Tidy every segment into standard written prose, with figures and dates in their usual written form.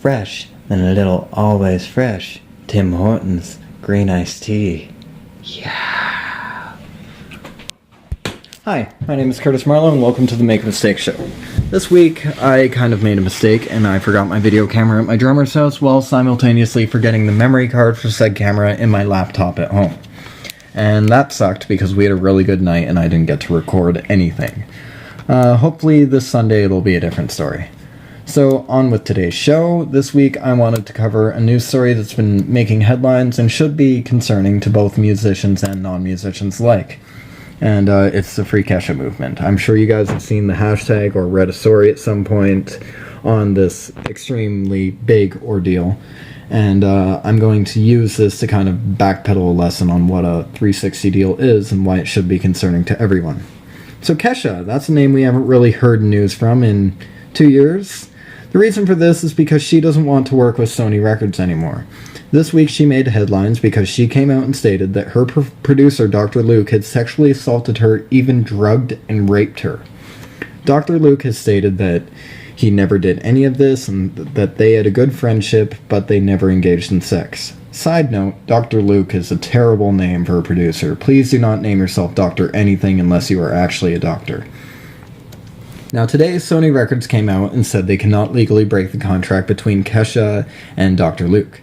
fresh than a little always fresh Tim Hortons green iced tea. Yeah. Hi, my name is Curtis Marlowe and welcome to the Make a Mistake Show. This week I kind of made a mistake and I forgot my video camera at my drummer's house while simultaneously forgetting the memory card for said camera in my laptop at home. And that sucked because we had a really good night and I didn't get to record anything. Hopefully this Sunday it'll be a different story. So, on with today's show. This week I wanted to cover a news story that's been making headlines and should be concerning to both musicians and non-musicians alike. And it's the Free Kesha movement. I'm sure you guys have seen the hashtag or read a story at some point on this extremely big ordeal. And I'm going to use this to kind of backpedal a lesson on what a 360 deal is and why it should be concerning to everyone. So Kesha, that's a name we haven't really heard news from in 2 years. The reason for this is because she doesn't want to work with Sony Records anymore. This week she made headlines because she came out and stated that her producer, Dr. Luke, had sexually assaulted her, even drugged and raped her. Dr. Luke has stated that he never did any of this and that they had a good friendship, but they never engaged in sex. Side note, Dr. Luke is a terrible name for a producer. Please do not name yourself Dr. anything unless you are actually a doctor. Now today, Sony Records came out and said they cannot legally break the contract between Kesha and Dr. Luke.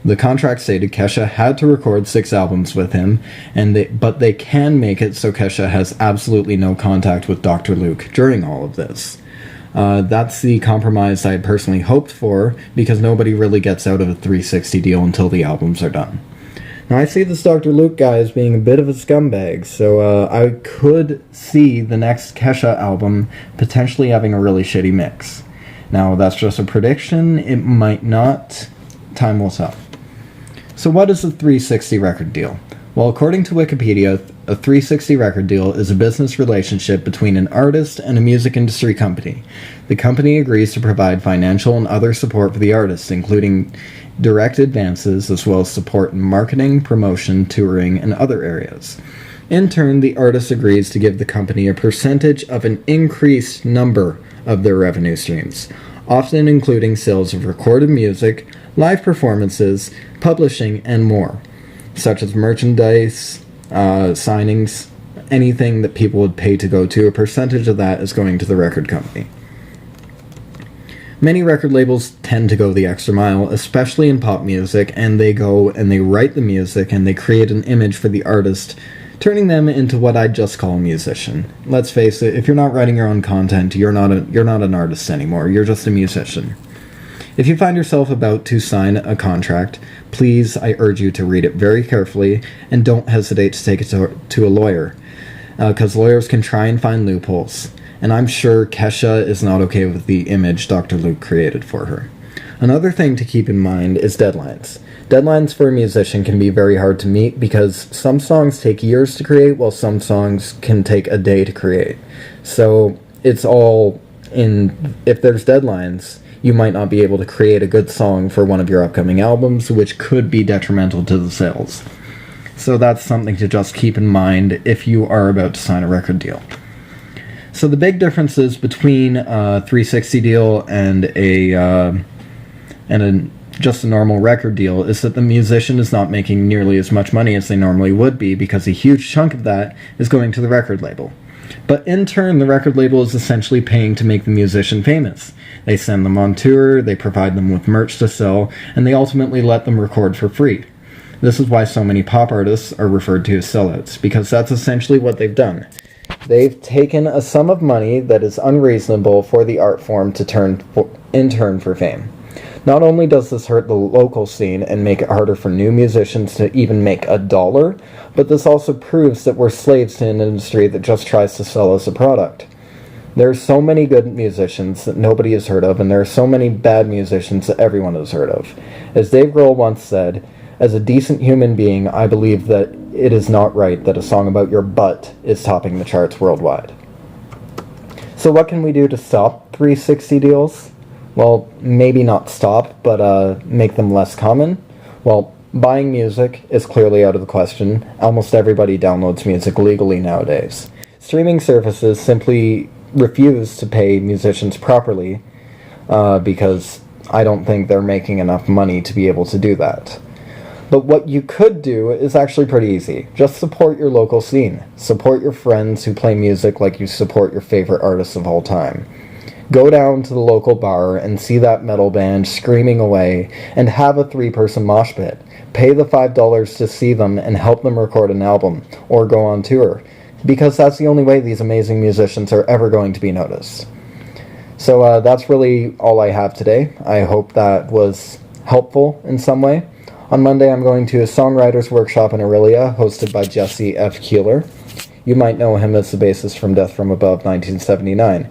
The contract stated Kesha had to record 6 albums with him, but they can make it so Kesha has absolutely no contact with Dr. Luke during all of this. That's the compromise I had personally hoped for, because nobody really gets out of a 360 deal until the albums are done. Now, I see this Dr. Luke guy as being a bit of a scumbag, so I could see the next Kesha album potentially having a really shitty mix. Now, that's just a prediction. It might not. Time will tell. So what is a 360 record deal? Well, according to Wikipedia, a 360 record deal is a business relationship between an artist and a music industry company. The company agrees to provide financial and other support for the artist, including direct advances, as well as support in marketing, promotion, touring, and other areas. In turn, the artist agrees to give the company a percentage of an increased number of their revenue streams, often including sales of recorded music, live performances, publishing, and more, such as merchandise, signings, anything that people would pay to go to. A percentage of that is going to the record company. Many record labels tend to go the extra mile, especially in pop music, and they go and they write the music and they create an image for the artist, turning them into what I'd just call a musician. Let's face it, if you're not writing your own content, you're not an artist anymore, you're just a musician. If you find yourself about to sign a contract, please, I urge you to read it very carefully and don't hesitate to take it to a lawyer, because lawyers can try and find loopholes. And I'm sure Kesha is not okay with the image Dr. Luke created for her. Another thing to keep in mind is deadlines. Deadlines for a musician can be very hard to meet because some songs take years to create while some songs can take a day to create. So it's all in, if there's deadlines, you might not be able to create a good song for one of your upcoming albums, which could be detrimental to the sales. So that's something to just keep in mind if you are about to sign a record deal. So the big differences between a 360 deal and just a normal record deal is that the musician is not making nearly as much money as they normally would be, because a huge chunk of that is going to the record label. But in turn, the record label is essentially paying to make the musician famous. They send them on tour, they provide them with merch to sell, and they ultimately let them record for free. This is why so many pop artists are referred to as sellouts, because that's essentially what they've done. They've taken a sum of money that is unreasonable for the art form in turn for fame. Not only does this hurt the local scene and make it harder for new musicians to even make a dollar, but this also proves that we're slaves to an industry that just tries to sell us a product. There are so many good musicians that nobody has heard of, and there are so many bad musicians that everyone has heard of. As Dave Grohl once said, "As a decent human being, I believe that it is not right that a song about your butt is topping the charts worldwide." So what can we do to stop 360 deals? Well, maybe not stop, but make them less common. Well, buying music is clearly out of the question. Almost everybody downloads music legally nowadays. Streaming services simply refuse to pay musicians properly because I don't think they're making enough money to be able to do that. But what you could do is actually pretty easy. Just support your local scene. Support your friends who play music like you support your favorite artists of all time. Go down to the local bar and see that metal band screaming away and have a 3-person mosh pit. Pay the $5 to see them and help them record an album or go on tour, because that's the only way these amazing musicians are ever going to be noticed. So that's really all I have today. I hope that was helpful in some way. On Monday I'm going to a songwriters workshop in Aurelia hosted by Jesse F. Keeler. You might know him as the bassist from Death from Above 1979.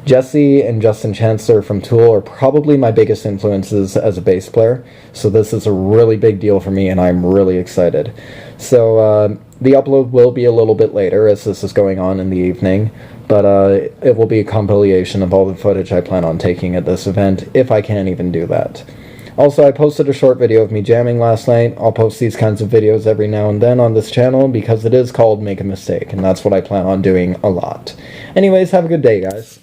Jesse and Justin Chancellor from Tool are probably my biggest influences as a bass player, so this is a really big deal for me and I'm really excited. So the upload will be a little bit later as this is going on in the evening, but it will be a compilation of all the footage I plan on taking at this event, if I can even do that. Also, I posted a short video of me jamming last night. I'll post these kinds of videos every now and then on this channel because it is called Make a Mistake, and that's what I plan on doing a lot. Anyways, have a good day, guys.